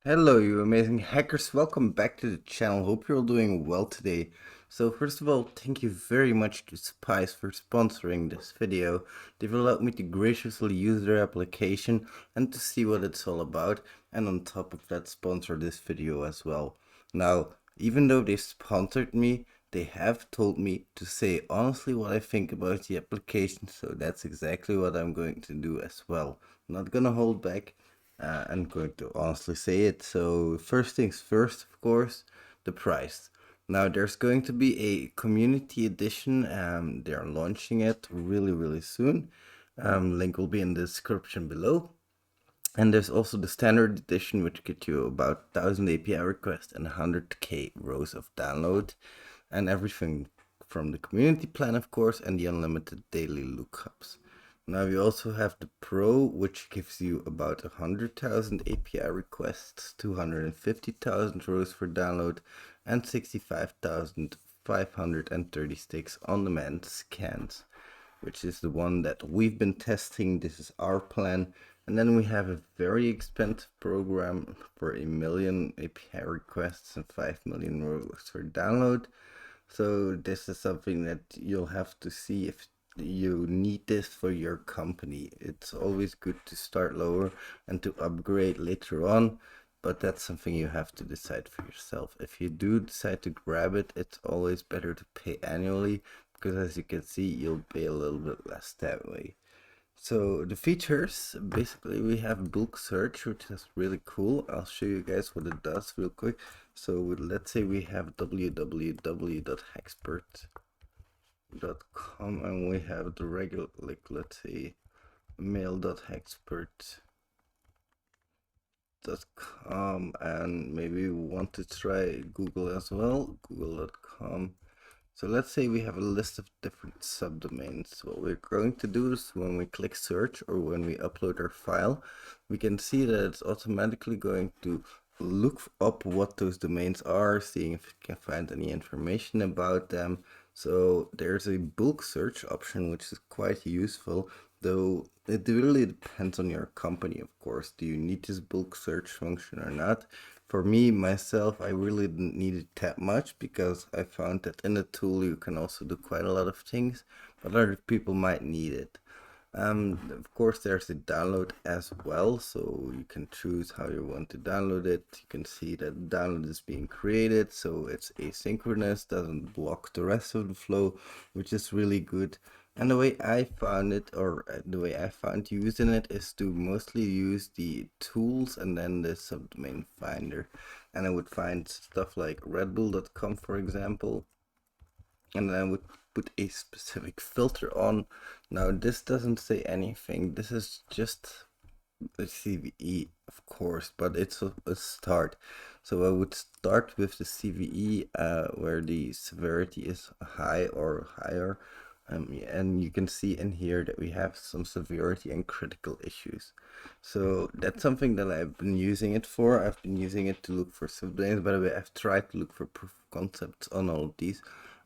Hello, you amazing hackers. Welcome back to the channel. Hope you're all doing well today. So first of all, thank you very much to Spyse for sponsoring this video. They've allowed me to graciously use their application and to see what it's all about. And on top of that, sponsor this video as well. Now, even though they sponsored me, they have told me to say honestly what I think about the application. So that's exactly what I'm going to do as well. I'm not gonna hold back. I'm going to honestly say it. So first things first, of course, the price. Now there's going to be a community edition. They are launching it really soon. Link will be in the description below. And there's also the standard edition, which gets you about 1000 API requests and 100k rows of download, and everything from the community plan, of course, and the unlimited daily lookups. Now we also have the Pro, which gives you about 100,000 API requests, 250,000 rows for download, and 65,536 on-demand scans, which is the one that we've been testing. This is our plan. And then we have a very expensive program for 1 million API requests and 5 million rows for download. So this is something that you'll have to see if you need this for your company. It's always good to start lower and to upgrade later on, but that's something you have to decide for yourself. If you do decide to grab it, it's always better to pay annually, because as you can see, you'll pay a little bit less that way. So the features, basically we have bulk search, which is really cool. I'll show you guys what it does real quick. So let's say we have www.hexpert.com and we have the regular, like let's say mail.hexpert.com, and maybe we want to try Google as well, google.com. So let's say we have a list of different subdomains. What we're going to do is when we click search or when we upload our file, we can see that it's automatically going to look up what those domains are, seeing if it can find any information about them. So there's a bulk search option, which is quite useful, though it really depends on your company, of course. Do you need this bulk search function or not? For me, myself, I really didn't need it that much, because I found that in the tool you can also do quite a lot of things, but other people might need it. Of course, there's a download as well, so you can choose how you want to download it. You can see that download is being created, so it's asynchronous, doesn't block the rest of the flow, which is really good. And the way I found it, or the way I found using it, is to mostly use the tools and then the subdomain finder. And I would find stuff like redbull.com, for example, and then I would put a specific filter on. Now this doesn't say anything. This is just a CVE, of course, but it's a start. So I would start with the CVE where the severity is high or higher. And you can see in here that we have some severity and critical issues. So that's something that I've been using it for. I've been using it to look for subdomains. By the way, I've tried to look for proof of concepts on all of these,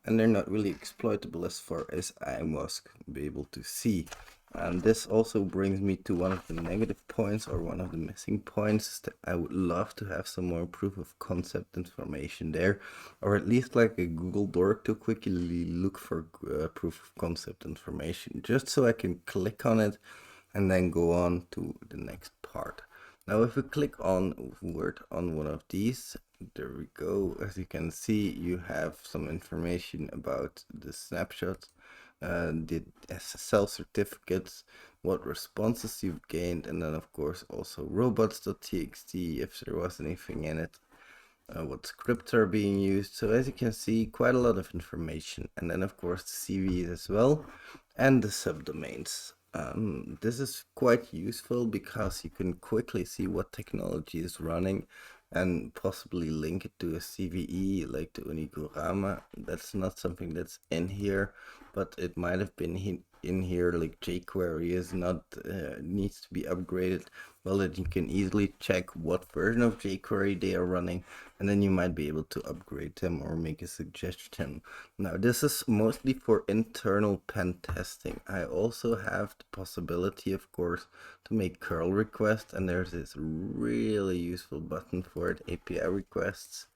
and they're not really exploitable as far as I was able to see. And this also brings me to one of the negative points, or one of the missing points, is that I would love to have some more proof of concept information there, or at least like a Google Doc to quickly look for proof of concept information, just so I can click on it and then go on to the next part. Now if we click on one of these, there we go. As you can see, you have some information about the snapshot, the SSL certificates, what responses you've gained, and then of course also robots.txt if there was anything in it, what scripts are being used. So as you can see, quite a lot of information. And then of course the CVs as well, and the subdomains. This is quite useful because you can quickly see what technology is running and possibly link it to a CVE like the Unigorama. That's not something that's in here, but it might have been in here, like jQuery is not needs to be upgraded. Well, that you can easily check what version of jQuery they are running, and then you might be able to upgrade them or make a suggestion. Now this is mostly for internal pen testing. I also have the possibility, of course, to make curl requests, and there's this really useful button for it, API requests.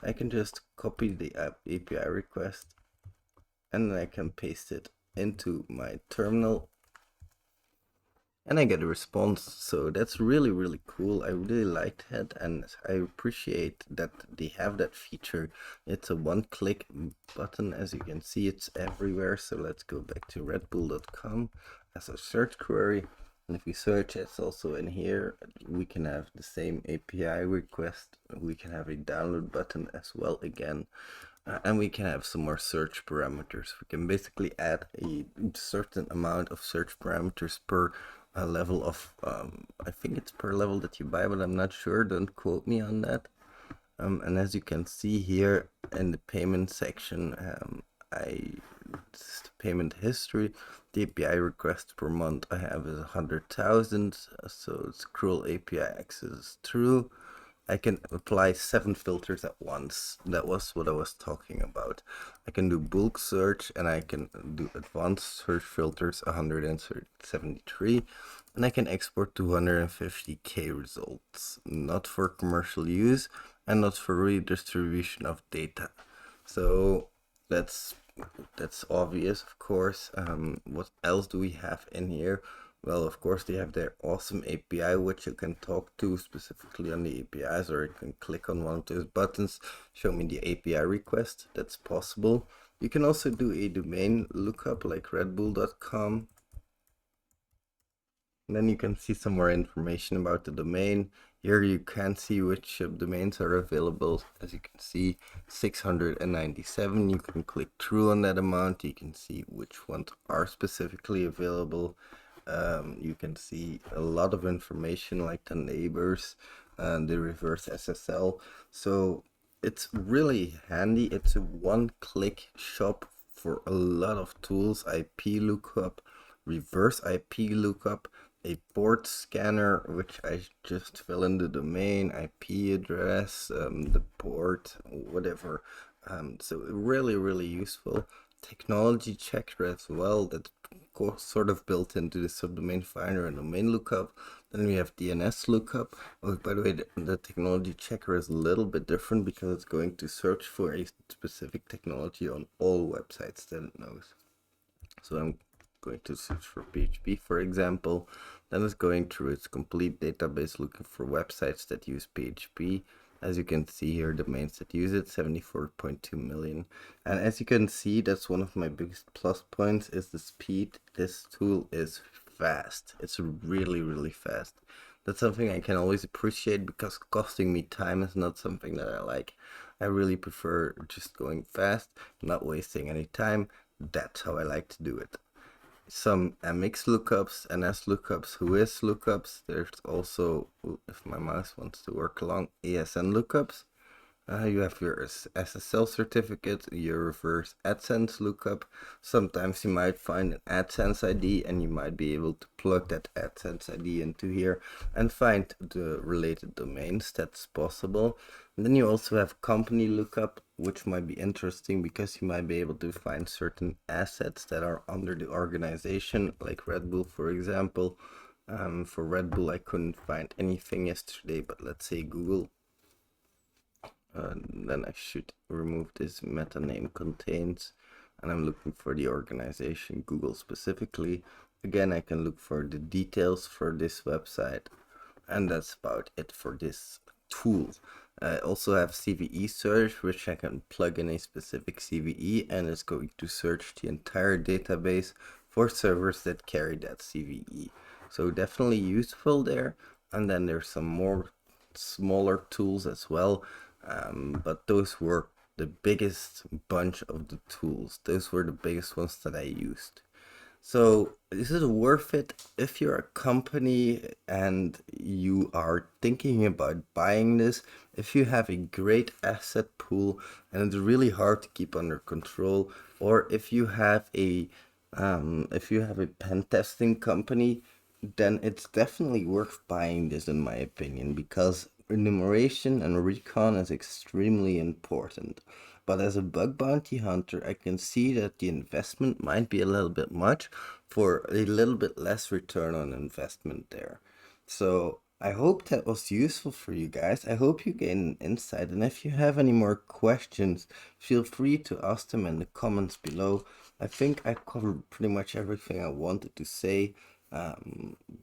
I can just copy the API request, and then I can paste it into my terminal, and I get a response. So that's really, really cool. I really like that, and I appreciate that they have that feature. It's a one-click button. As you can see, it's everywhere. So let's go back to redbull.com as a search query. And if we search, it's also in here. We can have the same API request. We can have a download button as well again. And we can have some more search parameters. We can basically add a certain amount of search parameters per level of, I think it's per level that you buy, but I'm not sure. Don't quote me on that. And as you can see here in the payment section, this is the payment history. The API requests per month I have is 100,000, so it's cruel API access is true. I can apply 7 filters at once. That was what I was talking about. I can do bulk search, and I can do advanced search filters 173, and I can export 250k results, not for commercial use and not for redistribution of data. So that's obvious, of course. What else do we have in here? Well, of course, they have their awesome API, which you can talk to specifically on the APIs, or you can click on one of those buttons, show me the API request. That's possible. You can also do a domain lookup like redbull.com. And then you can see some more information about the domain. Here you can see which domains are available. As you can see, 697. You can click through on that amount. You can see which ones are specifically available. You can see a lot of information like the neighbors and the reverse SSL. So it's really handy. It's a one-click shop for a lot of tools: IP lookup, reverse IP lookup, a port scanner, which I just fill in the domain, IP address, the port, whatever. So really, really useful. Technology checker as well, that's sort of built into the subdomain finder and domain lookup. Then we have DNS lookup. Oh, by the way, the technology checker is a little bit different because it's going to search for a specific technology on all websites that it knows. So I'm going to search for PHP, for example. Then it's going through its complete database looking for websites that use PHP. As you can see here, domains that use it, 74.2 million. And as you can see, that's one of my biggest plus points is the speed. This tool is fast. It's really, really fast. That's something I can always appreciate because costing me time is not something that I like. I really prefer just going fast, not wasting any time. That's how I like to do it. Some MX lookups, NS lookups, WHOIS lookups. There's also, if my mouse wants to work along, ASN lookups. You have your SSL certificate, your reverse AdSense lookup. Sometimes you might find an AdSense ID and you might be able to plug that AdSense ID into here and find the related domains. That's possible. And then you also have company lookup, which might be interesting because you might be able to find certain assets that are under the organization, like Red Bull, for example. For Red Bull, I couldn't find anything yesterday, but let's say Google. Then I should remove this meta name contains, and I'm looking for the organization Google specifically. Again, I can look for the details for this website, and that's about it for this tool. I also have CVE search, which I can plug in a specific CVE, and it's going to search the entire database for servers that carry that CVE. So definitely useful there. And then there's some more smaller tools as well. But those were the biggest bunch of the tools. Those were the biggest ones that I used. So this is worth it if you're a company and you are thinking about buying this. If you have a great asset pool and it's really hard to keep under control, or if you have a pen testing company, then it's definitely worth buying this in my opinion, because enumeration and recon is extremely important. But as a bug bounty hunter, I can see that the investment might be a little bit much for a little bit less return on investment there. So I hope that was useful for you guys. I hope you gain insight. And if you have any more questions, feel free to ask them in the comments below. I think I covered pretty much everything I wanted to say.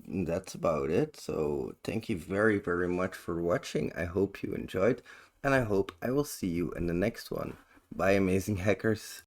That's about it. So thank you very, very much for watching. I hope you enjoyed, and I hope I will see you in the next one. Bye, amazing hackers.